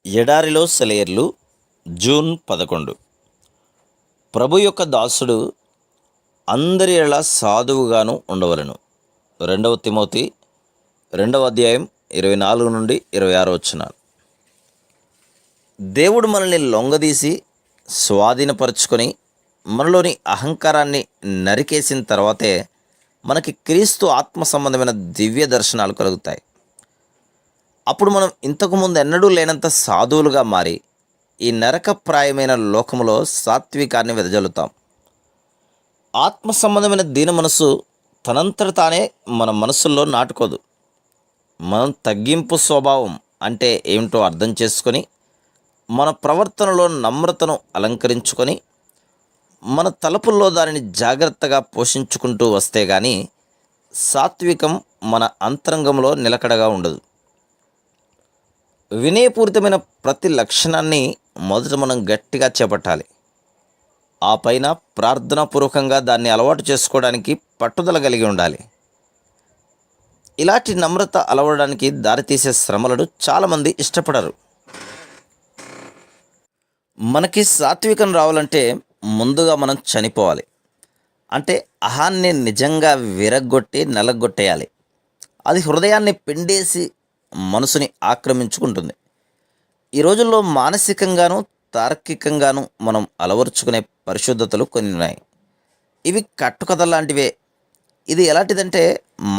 ఎడారిలో సెలయేర్లు జూన్ 11. ప్రభు యొక్క దాసుడు అందరి ఎడల సాధువుగాను ఉండవలెను. 2 తిమోతి 2 24 నుండి 26 వచనాలు. దేవుడు మనల్ని లొంగదీసి స్వాధీనపరుచుకొని మనలోని అహంకారాన్ని నరికేసిన తర్వాతే మనకి క్రీస్తు ఆత్మ సంబంధమైన దివ్య దర్శనాలు కలుగుతాయి. అప్పుడు మనం ఇంతకుముందు ఎన్నడూ లేనంత సాధువులుగా మారి ఈ నరకప్రాయమైన లోకములో సాత్వికాన్ని వెదజల్లుతాం. ఆత్మ సంబంధమైన దీన మనసు తనంతట తానే మన మనసుల్లో నాటుకోదు. మనం తగ్గింపు స్వభావం అంటే ఏమిటో అర్థం చేసుకొని మన ప్రవర్తనలో నమ్రతను అలంకరించుకొని మన తలపుల్లో దానిని జాగ్రత్తగా పోషించుకుంటూ వస్తే గాని సాత్వికం మన అంతరంగంలో నిలకడగా ఉండదు. వినయపూరితమైన ప్రతి లక్షణాన్ని మొదట మనం గట్టిగా చేపట్టాలి. ఆ పైన ప్రార్థనాపూర్వకంగా దాన్ని అలవాటు చేసుకోవడానికి పట్టుదల కలిగి ఉండాలి. ఇలాంటి నమ్రత అలవడానికి దారితీసే శ్రమలను చాలామంది ఇష్టపడరు. మనకి సాత్వికం రావాలంటే ముందుగా మనం చనిపోవాలి. అంటే అహాన్ని నిజంగా విరగ్గొట్టి నలగొట్టేయాలి. అది హృదయాన్ని పిండేసి మనసుని ఆక్రమించుకుంటుంది. ఈ రోజుల్లో మానసికంగాను తార్కికంగాను మనం అలవరుచుకునే పరిశుద్ధతలు కొన్ని ఉన్నాయి. ఇవి కట్టుకథ లాంటివే. ఇది ఎలాంటిదంటే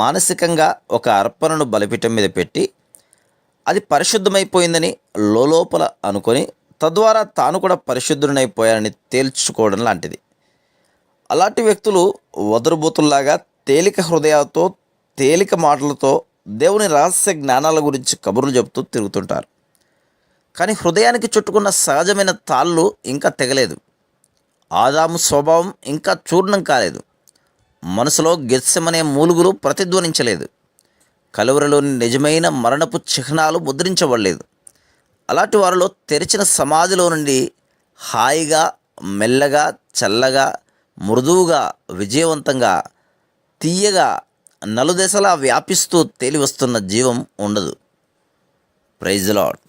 మానసికంగా ఒక అర్పణను బలిపీఠం మీద పెట్టి అది పరిశుద్ధమైపోయిందని లోపల అనుకొని తద్వారా తాను కూడా పరిశుద్ధుడైపోయానని తేల్చుకోవడం లాంటిది. అలాంటి వ్యక్తులు వదరుబోతుల్లాగా తేలిక హృదయాలతో తేలిక మాటలతో దేవుని రహస్య జ్ఞానాల గురించి కబుర్లు చెబుతూ తిరుగుతుంటారు. కానీ హృదయానికి చుట్టుకున్న సహజమైన తాళ్ళు ఇంకా తెగలేదు. ఆదాము స్వభావం ఇంకా చూర్ణం కాలేదు. మనసులో గెత్సెమనే మూలుగులు ప్రతిధ్వనించలేదు. కలువరిలోని నిజమైన మరణపు చిహ్నాలు ముద్రించబడలేదు. అలాంటి వారిలో తెరిచిన సమాధిలో నుండి హాయిగా మెల్లగా చల్లగా మృదువుగా విజయవంతంగా తీయగా నలుదెసలా వ్యాపిస్తూ తేలివస్తున్న జీవం ఉండదు. Praise the lord.